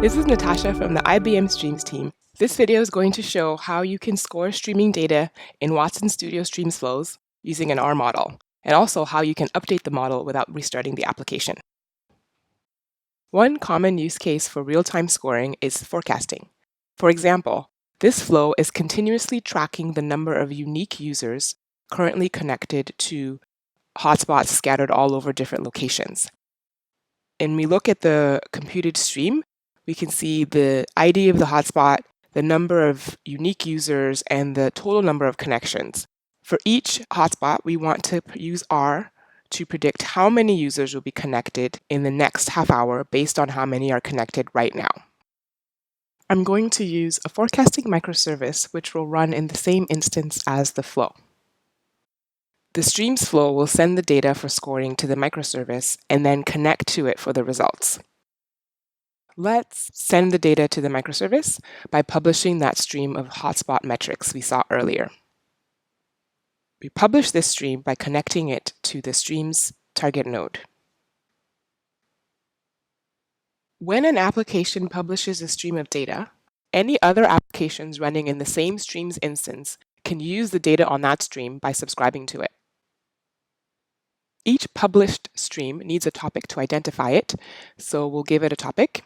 This is Natasha from the IBM Streams team. This video is going to show how you can score streaming data in Watson Studio Streams flows using an R model, and also how you can update the model without restarting the application. One common use case for real-time scoring is forecasting. For example, this flow is continuously tracking the number of unique users currently connected to hotspots scattered all over different locations. And we look at the computed stream, we can see the ID of the hotspot, the number of unique users, and the total number of connections. For each hotspot, we want to use R to predict how many users will be connected in the next half hour based on how many are connected right now. I'm going to use a forecasting microservice which will run in the same instance as the flow. The Streams flow will send the data for scoring to the microservice and then connect to it for the results. Let's send the data to the microservice by publishing that stream of hotspot metrics we saw earlier. We publish this stream by connecting it to the Streams target node. When an application publishes a stream of data, any other applications running in the same Streams instance can use the data on that stream by subscribing to it. Each published stream needs a topic to identify it, so we'll give it a topic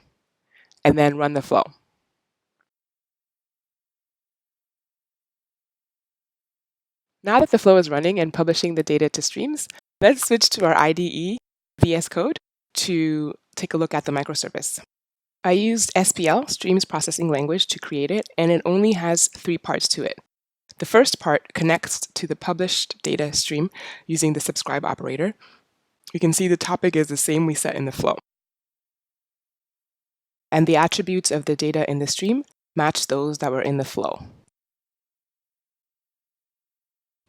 and then run the flow. Now that the flow is running and publishing the data to Streams, let's switch to our IDE VS Code to take a look at the microservice. I used SPL, Streams Processing Language, to create it, and it only has 3 parts to it. The first part connects to the published data stream using the subscribe operator. You can see the topic is the same we set in the flow. And the attributes of the data in the stream match those that were in the flow.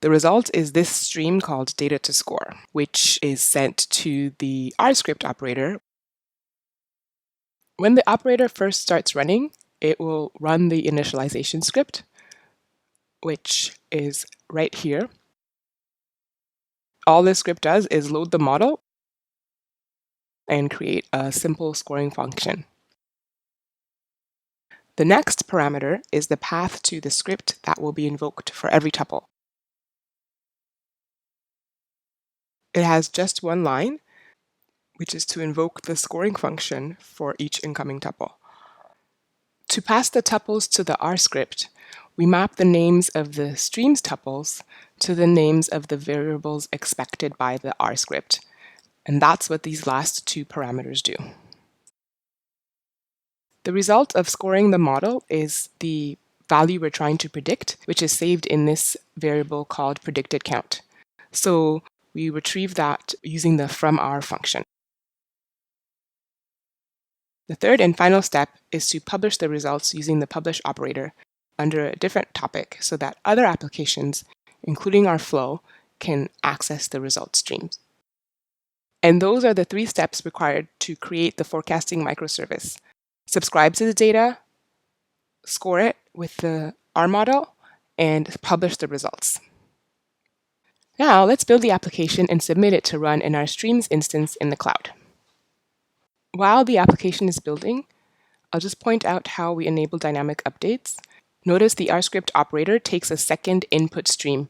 The result is this stream called data to score, which is sent to the R script operator. When the operator first starts running, it will run the initialization script, which is right here. All this script does is load the model and create a simple scoring function. The next parameter is the path to the script that will be invoked for every tuple. It has just one line, which is to invoke the scoring function for each incoming tuple. To pass the tuples to the R script, we map the names of the Streams tuples to the names of the variables expected by the R script. And that's what these last 2 parameters do. The result of scoring the model is the value we're trying to predict, which is saved in this variable called predicted count. So we retrieve that using the from R function. The third and final step is to publish the results using the publish operator under a different topic so that other applications, including our flow, can access the result streams. And those are the 3 steps required to create the forecasting microservice. Subscribe to the data, score it with the R model, and publish the results. Now let's build the application and submit it to run in our Streams instance in the cloud. While the application is building, I'll just point out how we enable dynamic updates. Notice the R script operator takes a second input stream,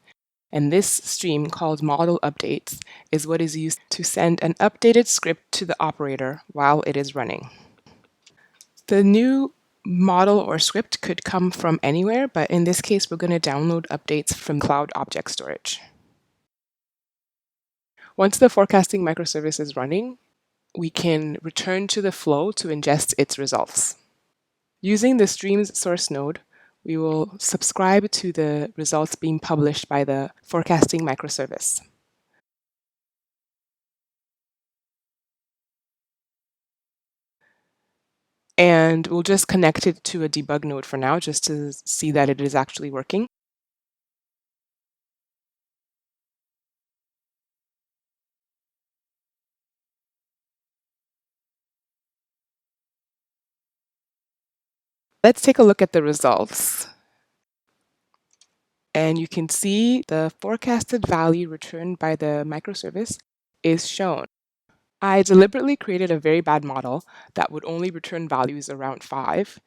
and this stream, called model updates, is what is used to send an updated script to the operator while it is running. The new model or script could come from anywhere, but in this case, we're going to download updates from Cloud Object Storage. Once the forecasting microservice is running, we can return to the flow to ingest its results. Using the Streams source node, we will subscribe to the results being published by the forecasting microservice. And we'll just connect it to a debug node for now, just to see that it is actually working. Let's take a look at the results. And you can see the forecasted value returned by the microservice is shown. I deliberately created a very bad model that would only return values around 5.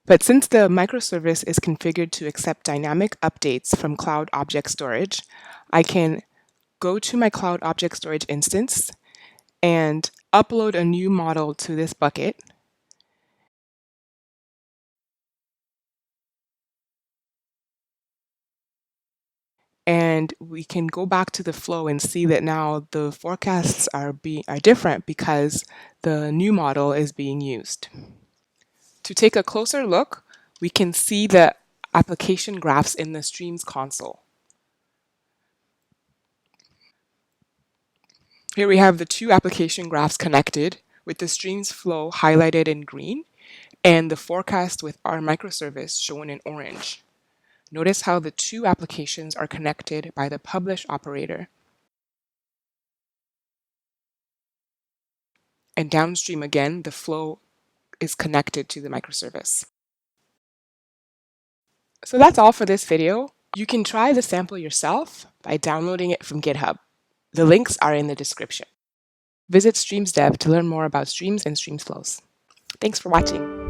But since the microservice is configured to accept dynamic updates from Cloud Object Storage, I can go to my Cloud Object Storage instance and upload a new model to this bucket. And we can go back to the flow and see that now the forecasts are different because the new model is being used. To take a closer look, we can see the application graphs in the Streams console. Here we have the two application graphs connected with the Streams flow highlighted in green and the forecast with our microservice shown in orange. Notice how the two applications are connected by the publish operator. And downstream again, the flow is connected to the microservice. So that's all for this video. You can try the sample yourself by downloading it from GitHub. The links are in the description. Visit Streams Dev to learn more about streams and streams flows. Thanks for watching.